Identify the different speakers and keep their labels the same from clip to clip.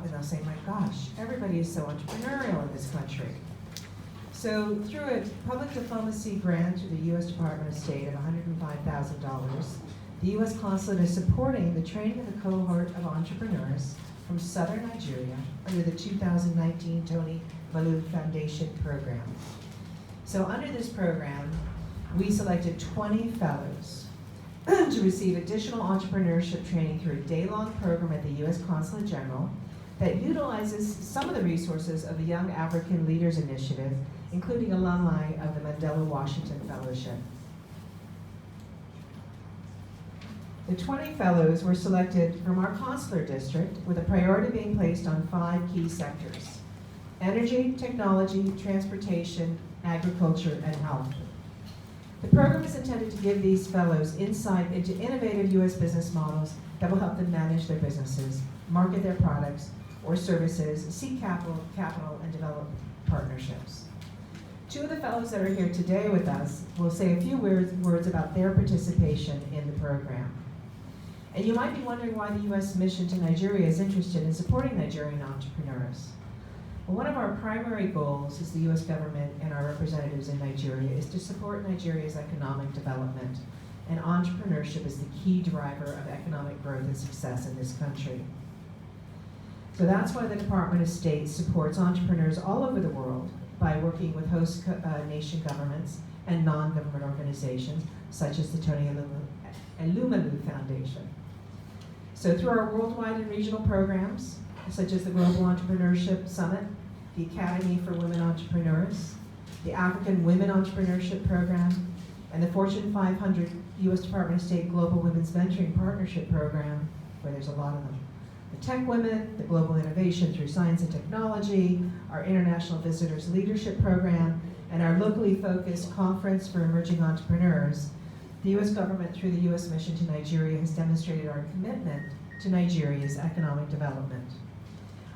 Speaker 1: up and they'll say, my gosh, everybody is so entrepreneurial in this country. So through a public diplomacy grant to the US Department of State of $105,000, the US Consulate is supporting the training of a cohort of entrepreneurs from southern Nigeria under the 2019 Tony Elumelu Foundation program. So under this program, we selected 20 fellows to receive additional entrepreneurship training through a day-long program at the US Consulate General that utilizes some of the resources of the Young African Leaders Initiative, including alumni of the Mandela Washington Fellowship. The 20 fellows were selected from our consular district with a priority being placed on 5 key sectors: energy, technology, transportation, agriculture, and health. The program is intended to give these fellows insight into innovative U.S. business models that will help them manage their businesses, market their products or services, seek capital, and develop partnerships. 2 of the fellows that are here today with us will say a few words about their participation in the program. And you might be wondering why the U.S. mission to Nigeria is interested in supporting Nigerian entrepreneurs. Well, one of our primary goals as the U.S. government and our representatives in Nigeria is to support Nigeria's economic development, and entrepreneurship is the key driver of economic growth and success in this country. So that's why the Department of State supports entrepreneurs all over the world by working with host nation governments and non-government organizations, such as the Tony Elumelu Foundation. So through our worldwide and regional programs, such as the Global Entrepreneurship Summit, the Academy for Women Entrepreneurs, the African Women Entrepreneurship Program, and the Fortune 500 U.S. Department of State Global Women's Venturing Partnership Program, where there's a lot of them. The Tech Women, the Global Innovation Through Science and Technology, our International Visitors Leadership Program, and our locally focused Conference for Emerging Entrepreneurs. The U.S. government, through the U.S. mission to Nigeria, has demonstrated our commitment to Nigeria's economic development.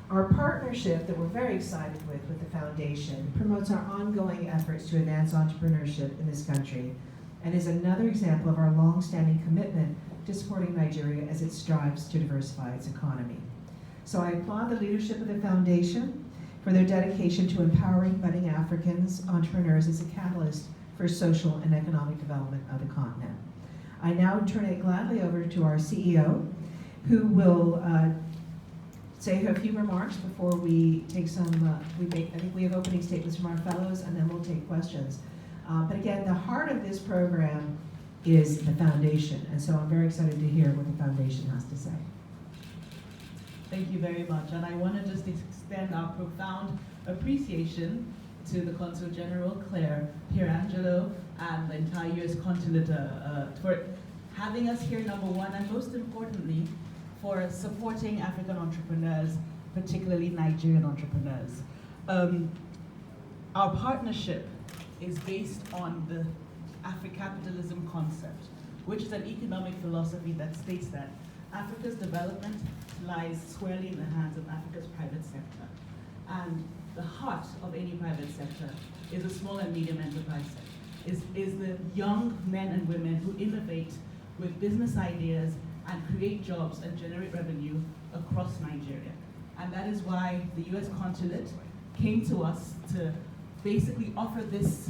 Speaker 1: Our partnership that we're very excited with the foundation promotes our ongoing efforts to advance entrepreneurship in this country and is another example of our long-standing commitment to supporting Nigeria as it strives to diversify its economy. So I applaud the leadership of the foundation for their dedication to empowering budding Africans, entrepreneurs, as a catalyst for social and economic development of the continent. I now turn it gladly over to our CEO, who will say a few remarks before we take some, I think we have opening statements from our fellows, and then we'll take questions. But again, the heart of this program is the foundation, and so I'm very excited to hear what the foundation has to say.
Speaker 2: Thank you very much, and I want to just extend our profound appreciation to the Consul General, Claire, Pierangelo, and the entire US Consulate for having us here, number one, and most importantly, for supporting African entrepreneurs, particularly Nigerian entrepreneurs. Our partnership is based on the Africapitalism concept, which is an economic philosophy that states that Africa's development lies squarely in the hands of Africa's private sector. And the heart of any private sector is a small and medium enterprise sector, is the young men and women who innovate with business ideas and create jobs and generate revenue across Nigeria. And that is why the US Consulate came to us to basically offer this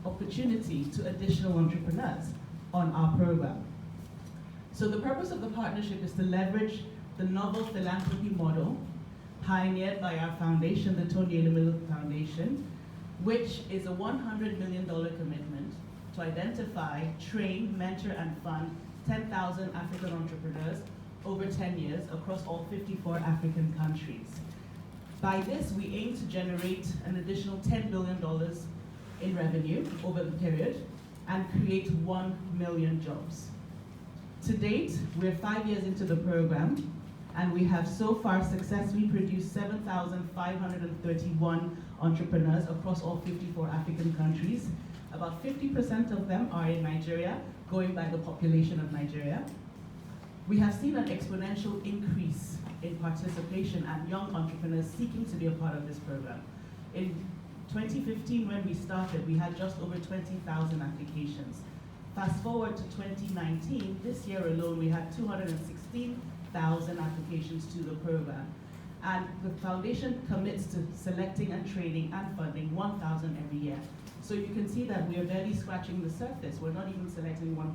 Speaker 2: opportunity to additional entrepreneurs on our program. So the purpose of the partnership is to leverage the novel philanthropy model pioneered by our foundation, the Tony Elumelu Foundation, which is a $100 million commitment to identify, train, mentor, and fund 10,000 African entrepreneurs over 10 years across all 54 African countries. By this, we aim to generate an additional $10 billion in revenue over the period and create 1 million jobs. To date, we're 5 years into the program, and we have so far successfully produced 7,531 entrepreneurs across all 54 African countries. About 50% of them are in Nigeria, going by the population of Nigeria. We have seen an exponential increase in participation and young entrepreneurs seeking to be a part of this program. In 2015, when we started, we had just over 20,000 applications. Fast forward to 2019, this year alone, we had 216,000 applications to the program. And the foundation commits to selecting and training and funding 1,000 every year. So you can see that we are barely scratching the surface. We're not even selecting 1%.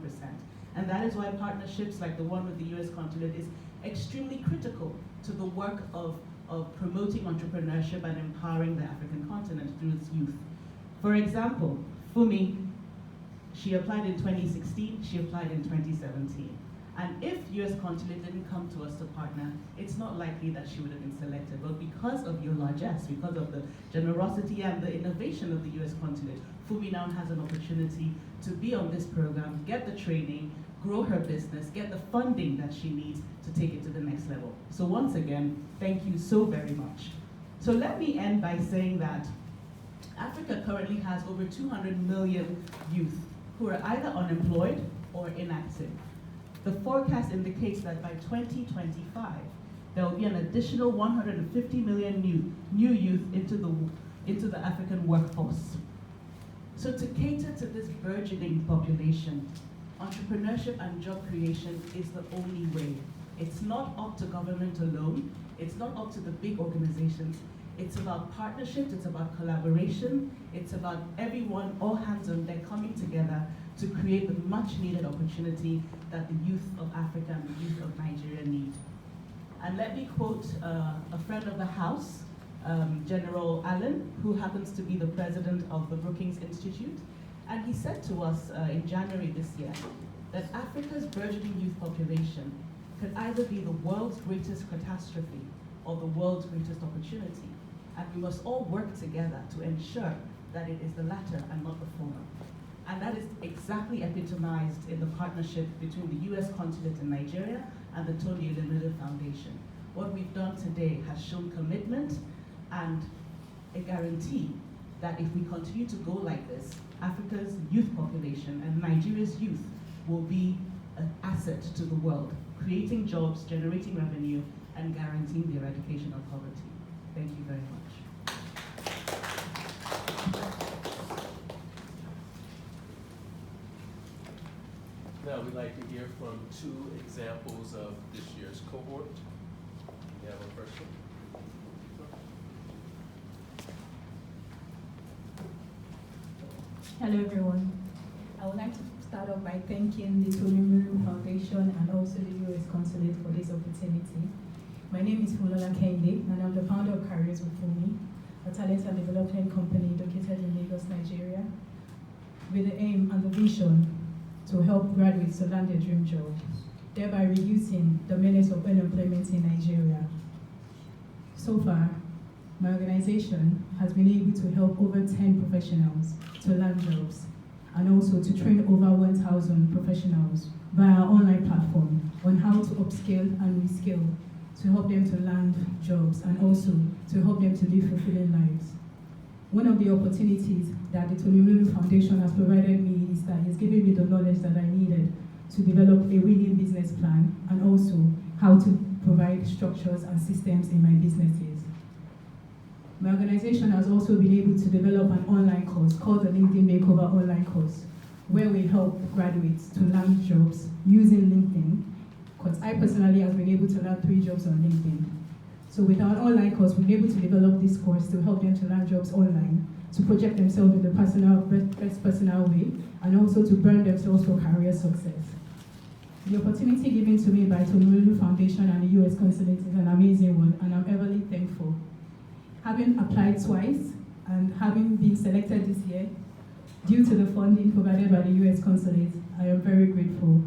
Speaker 2: And that is why partnerships like the one with the US Consulate is extremely critical to the work of promoting entrepreneurship and empowering the African continent through its youth. For example, Fumi, she applied in 2016, she applied in 2017. And if US Consulate didn't come to us to partner, it's not likely that she would have been selected. But because of your largesse, because of the generosity and the innovation of the US Consulate, Fumi now has an opportunity to be on this program, get the training, grow her business, get the funding that she needs to take it to the next level. So once again, thank you so very much. So let me end by saying that Africa currently has over 200 million youth who are either unemployed or inactive. The forecast indicates that by 2025, there will be an additional 150 million new youth into the African workforce. So to cater to this burgeoning population, entrepreneurship and job creation is the only way. It's not up to government alone. It's not up to the big organizations. It's about partnerships, it's about collaboration, it's about everyone, all hands on deck, coming together to create the much needed opportunity that the youth of Africa and the youth of Nigeria need. And let me quote a friend of the house, General Allen, who happens to be the president of the Brookings Institute. And he said to us in January this year that Africa's burgeoning youth population could either be the world's greatest catastrophe or the world's greatest opportunity. And we must all work together to ensure that it is the latter and not the former. And that is exactly epitomized in the partnership between the US Consulate in Nigeria and the Tony Elumelu Foundation. What we've done today has shown commitment and a guarantee that if we continue to go like this, Africa's youth population and Nigeria's youth will be an asset to the world, creating jobs, generating revenue, and guaranteeing the eradication of poverty. Thank you very much.
Speaker 3: Now we'd like to hear from two examples of this year's cohort. You have a first one?
Speaker 4: Hello everyone. I would like to start off by thanking the Tony Elumelu Foundation and also the US Consulate for this opportunity. My name is Fulola Kende and I'm the founder of Careers with Fumi, a talent and development company located in Lagos, Nigeria, with the aim and the vision to help graduates to land their dream job, thereby reducing the menace of unemployment in Nigeria. So far, my organization has been able to help over 10 professionals to land jobs and also to train over 1,000 professionals via our online platform on how to upskill and reskill to help them to land jobs and also to help them to live fulfilling lives. One of the opportunities that the Tony Elumelu Foundation has provided me is that it's given me the knowledge that I needed to develop a winning business plan and also how to provide structures and systems in my businesses. My organization has also been able to develop an online course called the LinkedIn Makeover Online Course, where we help graduates to land jobs using LinkedIn, because I personally have been able to land 3 jobs on LinkedIn. So with our online course, we've been able to develop this course to help them to land jobs online, to project themselves in the best personal way, and also to burn themselves for career success. The opportunity given to me by Tony Elumelu Foundation and the US Consulate is an amazing one, and I'm everly thankful. Having applied twice and having been selected this year, due to the funding provided by the US Consulate, I am very grateful.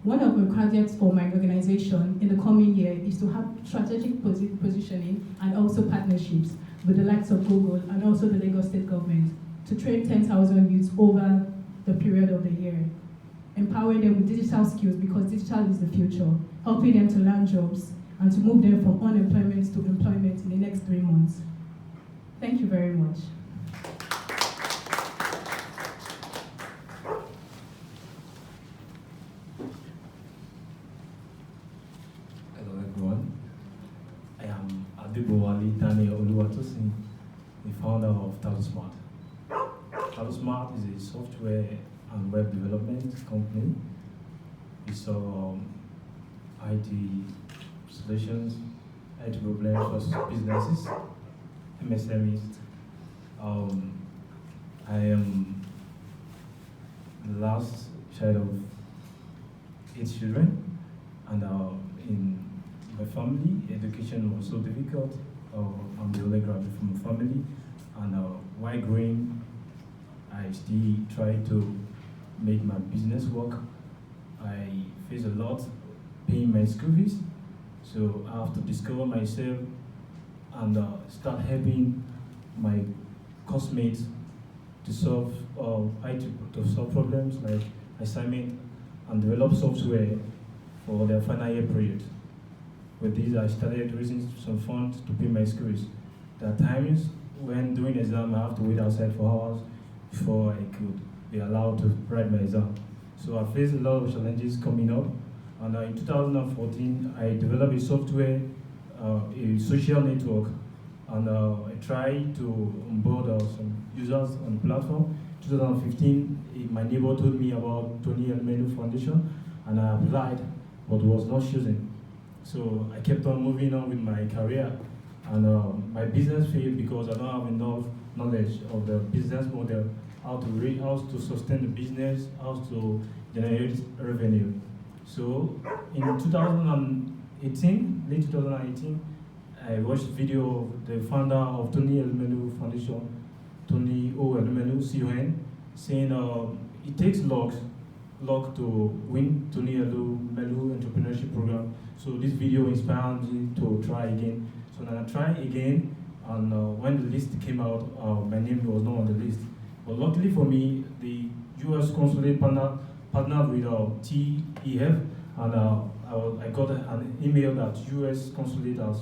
Speaker 4: One of the projects for my organization in the coming year is to have strategic positioning and also partnerships with the likes of Google and also the Lagos State government to train 10,000 youths over the period of the year, empowering them with digital skills because digital is the future, helping them to land jobs and to move them from unemployment to employment in the next 3 months. Thank you very much.
Speaker 5: Hello everyone. I am Adibowale Daniel Oluwatosin, the founder of TaluSmart. TaluSmart is a software and web development company. We sell IT solutions IT problems for businesses, MSMEs. I am the last child of 8 children, and in my family, education was so difficult. I'm the only graduate from a family, and while growing, I still try to make my business work. I face a lot paying my school fees, so I have to discover myself and start helping my classmates to solve to solve problems like assignment and develop software for their final year project. With this, I started raising some funds to pay my schools. There are times when during exam I have to wait outside for hours before I could be allowed to write my exam. So I faced a lot of challenges coming up, and in 2014 I developed a software, a social network, and I tried to onboard some users on the platform. 2015, my neighbor told me about Tony Elumelu Foundation, and I applied, but was not chosen. So I kept on moving on with my career, and my business failed because I don't have enough knowledge of the business model, how to sustain the business, how to generate revenue. So in 2018, late 2018, I watched a video of the founder of Tony Elumelu Foundation, Tony Elumelu, CON, saying it takes luck to win Tony Elumelu Entrepreneurship Program. So this video inspired me to try again. So then I tried again, and when the list came out, my name was not on the list. But luckily for me, the US Consulate partnered with TEF, and I got an email that US Consulate has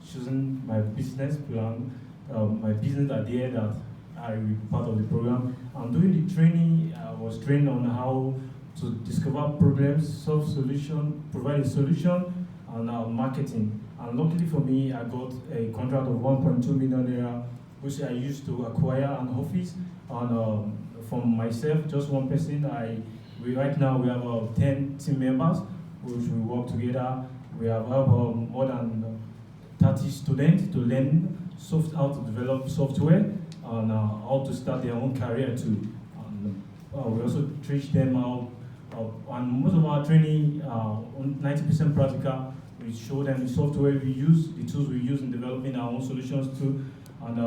Speaker 5: chosen my business plan, my business idea that I will be part of the program. And during the training, I was trained on how to discover problems, solve solution, provide a solution, and marketing. And luckily for me, I got a contract of 1.2 million naira, which I used to acquire an office. And from myself, just one person, right now we have 10 team members, which we work together. We have more than 30 students to learn how to develop software and how to start their own career too. And we also teach them how, and most of our training, 90% practical. We show them the software we use, the tools we use in developing our own solutions too. And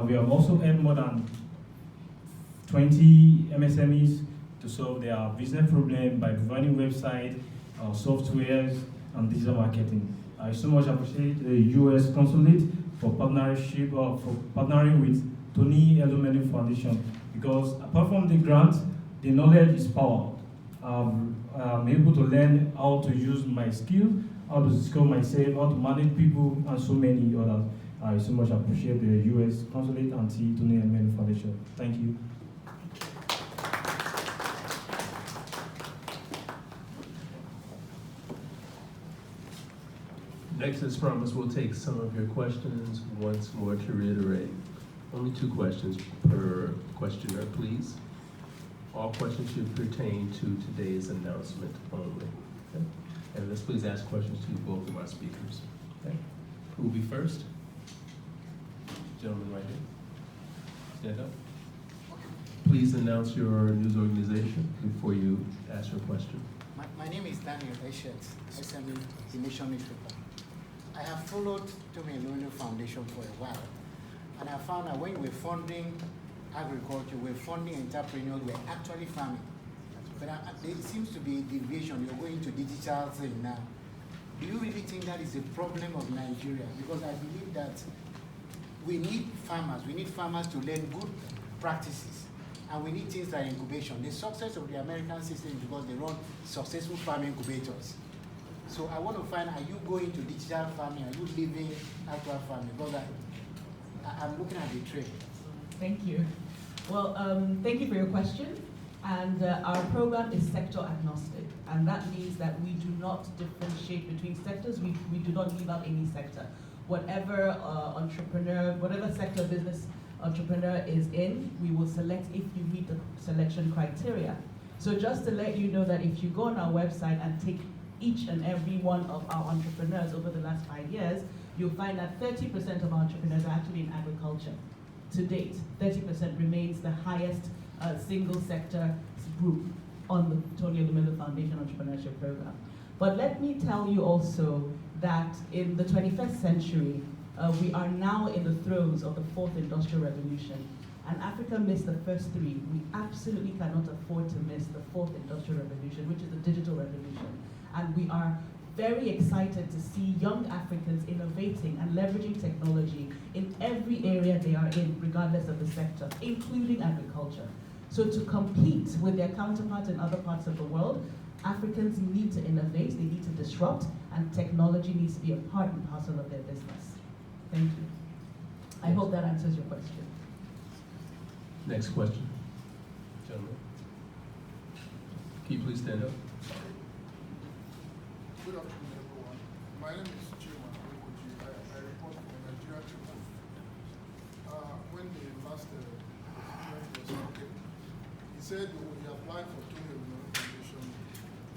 Speaker 5: we have also helped more than 20 MSMEs to solve their business problem by providing websites, softwares, and digital marketing. I so much appreciate the US Consulate for partnering with Tony Elumelu Foundation, because apart from the grant, the knowledge is power. I'm able to learn how to use my skill, how to discover myself, how to manage people, and so many others. I so much appreciate the US Consulate and Tony Elumelu Foundation. Thank you.
Speaker 3: Next, as promised, we'll take some of your questions once more to reiterate. Only 2 questions per questioner, please. All questions should pertain to today's announcement only. Okay? And let's please ask questions to both of our speakers. Okay? Who will be first? Gentleman right here. Stand up. Please announce your news organization before you ask your question.
Speaker 6: My name is Daniel Eshet, SME, the Nation newspaper. I have followed Tony Elumelu Foundation for a while, and I found that when we're funding agriculture, we're funding entrepreneurs, we're actually farming. But there seems to be division. You're going to digital thing now. Do you really think that is a problem of Nigeria? Because I believe that we need farmers to learn good practices, and we need things like incubation. The success of the American system is because they run successful farm incubators. So I want to find, are you going to digital farming? Are you leaving actual farming? Because I'm looking at the trend.
Speaker 2: Thank you. Well, thank you for your question. And our program is sector agnostic. And that means that we do not differentiate between sectors. We do not leave out any sector. Whatever entrepreneur, whatever sector business entrepreneur is in, we will select if you meet the selection criteria. So just to let you know that if you go on our website and take each and every one of our entrepreneurs over the last 5 years, you'll find that 30% of our entrepreneurs are actually in agriculture. To date, 30% remains the highest single sector group on the Tony Elumelu Foundation Entrepreneurship Program. But let me tell you also that in the 21st century, we are now in the throes of the 4th Industrial Revolution. And Africa missed the first 3. We absolutely cannot afford to miss the 4th Industrial Revolution, which is the digital revolution. And we are very excited to see young Africans innovating and leveraging technology in every area they are in, regardless of the sector, including agriculture. So to compete with their counterparts in other parts of the world, Africans need to innovate, they need to disrupt, and technology needs to be a part and parcel of their business. Thank you. I hope that answers your question.
Speaker 3: Next question. Gentlemen. Can you please stand up?
Speaker 7: Good afternoon, everyone. My name is Chima Okoji. I report from Nigerian Tribune. When the last president was talking, he said he applied for Tony Elumelu Foundation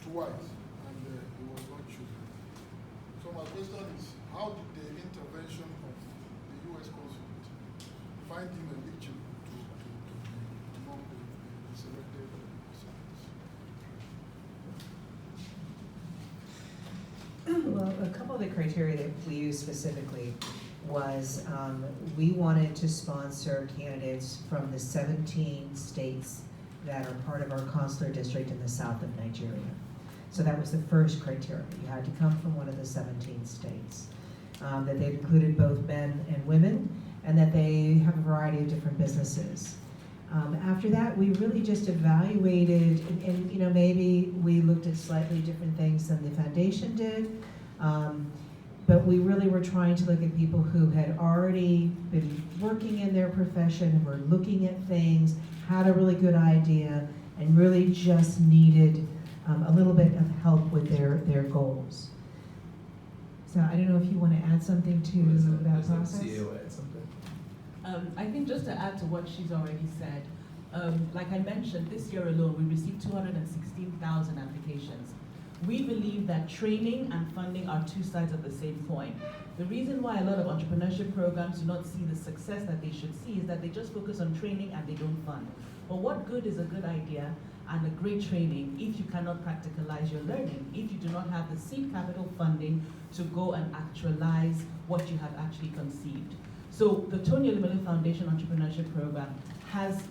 Speaker 7: twice and he was not chosen. So my question is, how did the intervention of the US Consulate find him eligible to be among the selected recipients?
Speaker 1: Well, a couple of the criteria that we used specifically was we wanted to sponsor candidates from the 17 states that are part of our consular district in the south of Nigeria. So that was the first criteria. You had to come from one of the 17 states. That they included both men and women, and that they have a variety of different businesses. After that, we really just evaluated, and you know, maybe we looked at slightly different things than the foundation did, but we really were trying to look at people who had already been working in their profession, were looking at things, had a really good idea, and really just needed a little bit of help with their goals. So I don't know if you want to add something to that process?
Speaker 3: CEO add something?
Speaker 2: I think just to add to what she's already said, like I mentioned, this year alone we received 216,000 applications. We believe that training and funding are two sides of the same coin. The reason why a lot of entrepreneurship programs do not see the success that they should see is that they just focus on training and they don't fund. But what good is a good idea and a great training if you cannot practicalize your learning, if you do not have the seed capital funding to go and actualize what you have actually conceived? So the Tony Elumelu Foundation Entrepreneurship Program has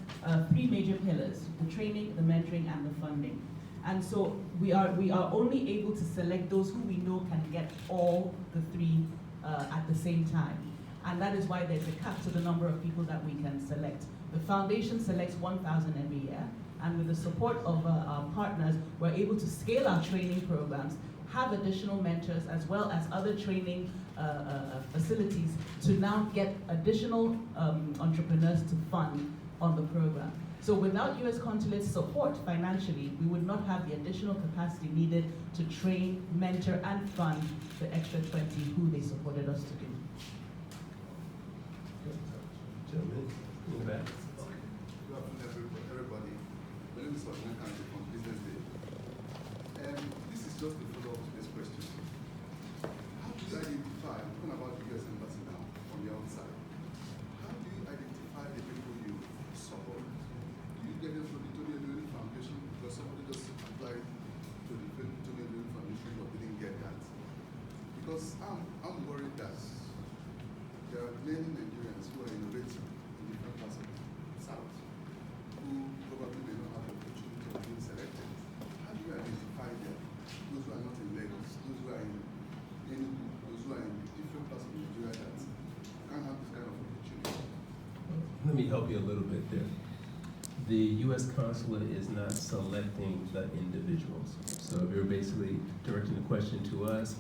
Speaker 2: 3 major pillars: the training, the mentoring, and the funding. And so we are only able to select those who we know can get all the 3 at the same time. And that is why there's a cap to the number of people that we can select. The foundation selects 1,000 every year, and with the support of our partners, we're able to scale our training programs, have additional mentors, as well as other training facilities to now get additional entrepreneurs to fund on the program. So without US Consulate's support financially, we would not have the additional capacity needed to train, mentor, and fund the extra 20 who they supported us to do.
Speaker 3: Gentlemen, in the back.
Speaker 8: Good afternoon, everybody. My name is Tony Elumelu from Business Day. This is just a follow-up to this question. How do you identify, I'm talking about the US Embassy now, on the outside. How do you identify the people you support? Do you get them from the Tony Elumelu Foundation because somebody just applied to the Tony Elumelu Foundation but didn't get that? Because I'm worried that there are many Nigerians who are innovating in different parts of the South who probably may not have the opportunity of being selected. How do you identify them? Those who are not in Lagos, those who are in Enugu, those who are in different parts of Nigeria that can't have this kind of opportunity.
Speaker 3: Let me help you a little bit there. The US Consulate is not selecting the individuals. So if you're basically directing the question to us,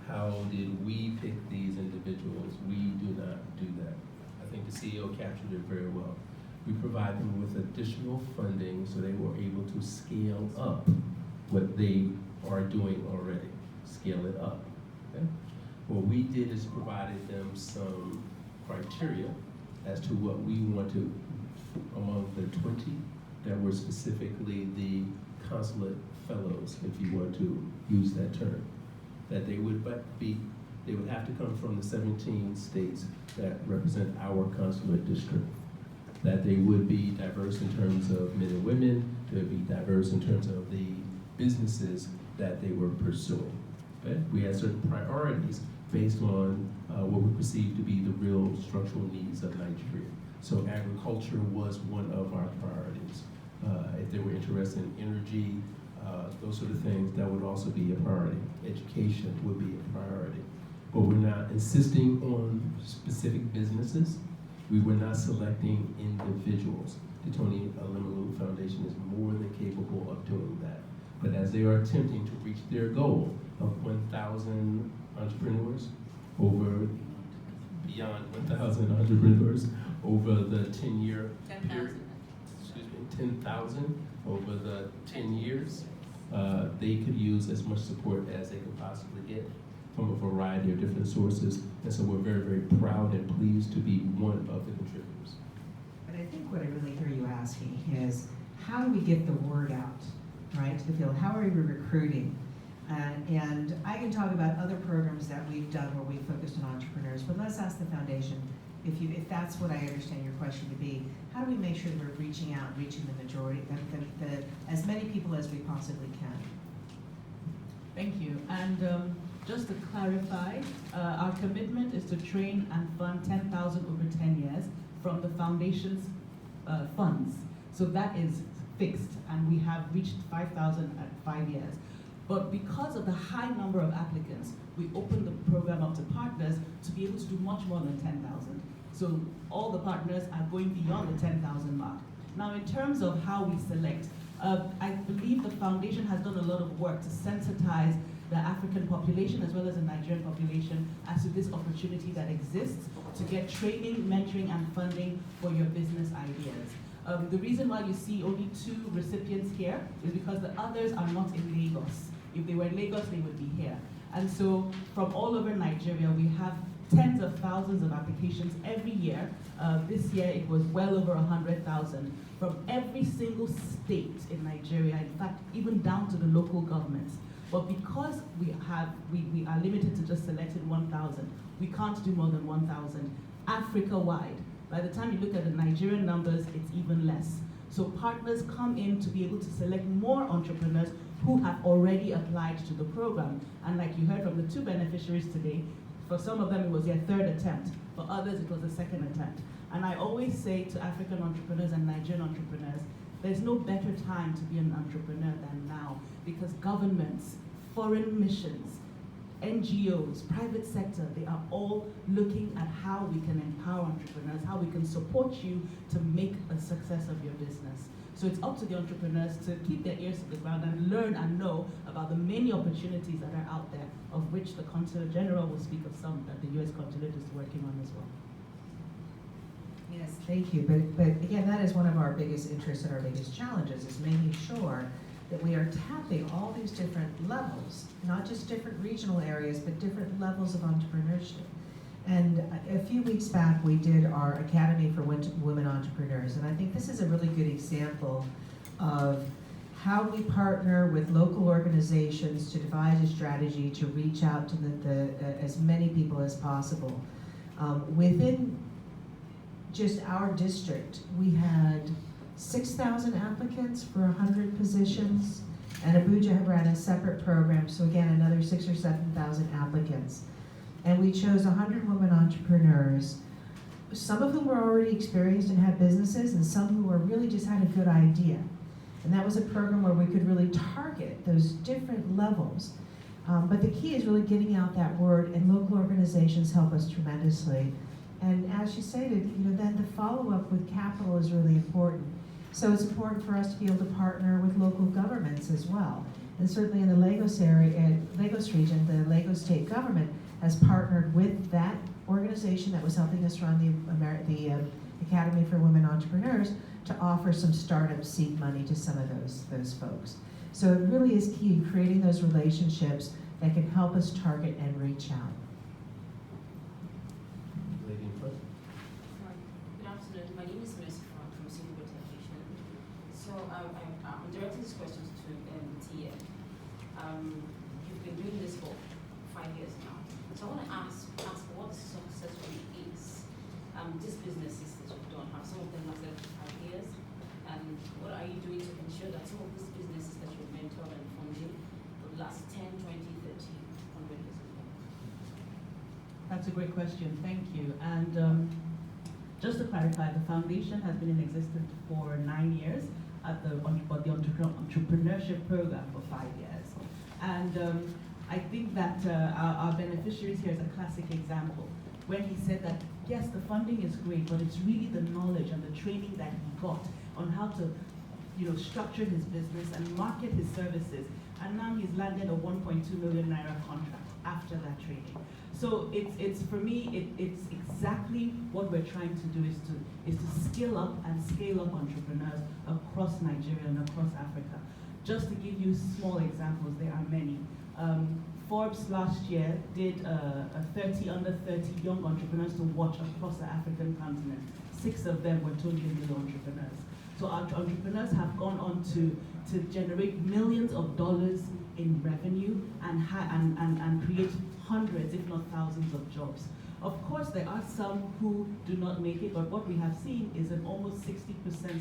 Speaker 3: how did we pick these individuals? We do not do that. I think the CEO captured it very well. We provide them with additional funding so they were able to scale up what they are doing already. Scale it up. Okay? What we did is provided them some criteria as to what we want to, among the 20 that were specifically the consulate fellows, if you want to use that term, that they would have to come from the 17 states that represent our consulate district, that they would be diverse in terms of men and women, they would be diverse in terms of the businesses that they were pursuing. Okay? We had certain priorities based on what we perceive to be the real structural needs of Nigeria. So agriculture was one of our priorities. If they were interested in energy, those sort of things, that would also be a priority. Education would be a priority. But we're not insisting on specific businesses. We were not selecting individuals. The Tony Elumelu Foundation is more than capable of doing that. But as they are attempting to reach their goal of 1,000 entrepreneurs, beyond 1,000 entrepreneurs over the 10-year period, 10,000 over the 10 years, they could use as much support as they could possibly get from a variety of different sources. And so we're very, very proud and pleased to be one of the contributors.
Speaker 1: But I think what I really hear you asking is, how do we get the word out, right, to the field? How are we recruiting? And I can talk about other programs that we've done where we focused on entrepreneurs, but let's ask the foundation, if that's what I understand your question to be, how do we make sure that we're reaching out, reaching the majority, as many people as we possibly can?
Speaker 2: Thank you. And just to clarify, our commitment is to train and fund 10,000 over 10 years from the foundation's funds. So that is fixed, and we have reached 5,000 at 5 years. But because of the high number of applicants, we opened the program up to partners to be able to do much more than 10,000. So all the partners are going beyond the 10,000 mark. Now, in terms of how we select, I believe the foundation has done a lot of work to sensitize the African population as well as the Nigerian population as to this opportunity that exists to get training, mentoring, and funding for your business ideas. The reason why you see only 2 recipients here is because the others are not in Lagos. If they were in Lagos, they would be here. And so from all over Nigeria, we have tens of thousands of applications every year. This year it was well over 100,000 from every single state in Nigeria, in fact, even down to the local governments. But because we are limited to just selecting 1,000, we can't do more than 1,000 Africa-wide. By the time you look at the Nigerian numbers, it's even less. So partners come in to be able to select more entrepreneurs who have already applied to the program. And like you heard from the 2 beneficiaries today, for some of them it was their 3rd attempt, for others it was the 2nd attempt. And I always say to African entrepreneurs and Nigerian entrepreneurs, there's no better time to be an entrepreneur than now, because governments, foreign missions, NGOs, private sector, they are all looking at how we can empower entrepreneurs, how we can support you to make a success of your business. So it's up to the entrepreneurs to keep their ears to the ground and learn and know about the many opportunities that are out there, of which the Consulate General will speak of some that the US Consulate is working on as well.
Speaker 1: Yes, thank you. But again, that is one of our biggest interests and our biggest challenges, is making sure that we are tapping all these different levels, not just different regional areas, but different levels of entrepreneurship. And a few weeks back, we did our Academy for Women Entrepreneurs, and I think this is a really good example of how we partner with local organizations to devise a strategy to reach out to as many people as possible. Within just our district, we had 6,000 applicants for 100 positions, and Abuja ran a separate program, so again, another 6,000 or 7,000 applicants. And we chose 100 women entrepreneurs, some of whom were already experienced and had businesses, and some who were really just had a good idea. And that was a program where we could really target those different levels. But the key is really getting out that word, and local organizations help us tremendously. And as you stated, then the follow-up with capital is really important. So it's important for us to be able to partner with local governments as well. And certainly in the Lagos area, Lagos region, the Lagos state government has partnered with that organization that was helping us run the Academy for Women Entrepreneurs to offer some startup seed money to some of those folks. So it really is key in creating those relationships that can help us target and reach out.
Speaker 3: Lady in front.
Speaker 9: Good afternoon. My name is Mercy from Civil Education. So I'm directing this question to to TEF. You've been doing this for 5 years now. So I want to ask what success rate is. These businesses that you've done, have some of them lasted 5 years? And what are you doing to ensure that some of these businesses that you've mentored and funded will last 10, 20, 30, 100 years?
Speaker 2: That's a great question, thank you. And just to clarify, the foundation has been in existence for 9 years, but the entrepreneurship program for 5 years. And I think that our beneficiaries here is a classic example, when he said that, yes, the funding is great, but it's really the knowledge and the training that he got on how to structure his business and market his services. And now he's landed a 1.2 million naira contract after that training. So it's for me, it's exactly what we're trying to do, is to skill up and scale up entrepreneurs across Nigeria and across Africa. Just to give you small examples, there are many. Forbes last year did a under 30 young entrepreneurs to watch across the African continent. 6 of them were Tony Elumelu entrepreneurs. So our entrepreneurs have gone on to generate millions of dollars in revenue and create hundreds, if not thousands, of jobs. Of course, there are some who do not make it, but what we have seen is an almost 60%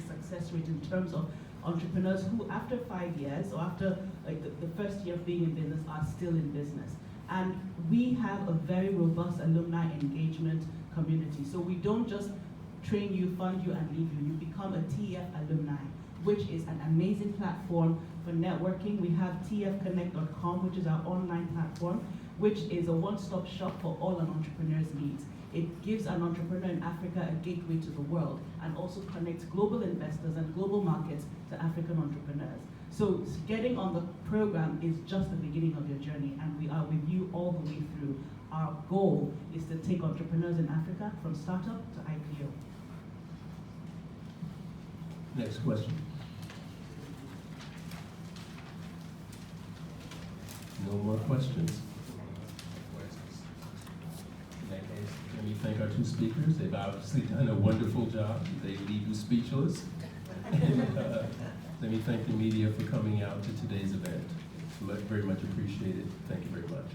Speaker 2: success rate in terms of entrepreneurs who, after 5 years, or after the first year of being in business, are still in business. And we have a very robust alumni engagement community. So we don't just train you, fund you, and leave you. You become a TEF alumni, which is an amazing platform for networking. We have tfconnect.com, which is our online platform, which is a one-stop shop for all an entrepreneur's needs. It gives an entrepreneur in Africa a gateway to the world and also connects global investors and global markets to African entrepreneurs. So getting on the program is just the beginning of your journey, and we are with you all the way through. Our goal is to take entrepreneurs in Africa from startup to IPO.
Speaker 3: Next question. No more questions. In that case, let me thank our 2 speakers. They've obviously done a wonderful job. They leave you speechless. And, let me thank the media for coming out to today's event. Very much appreciated. Thank you very much.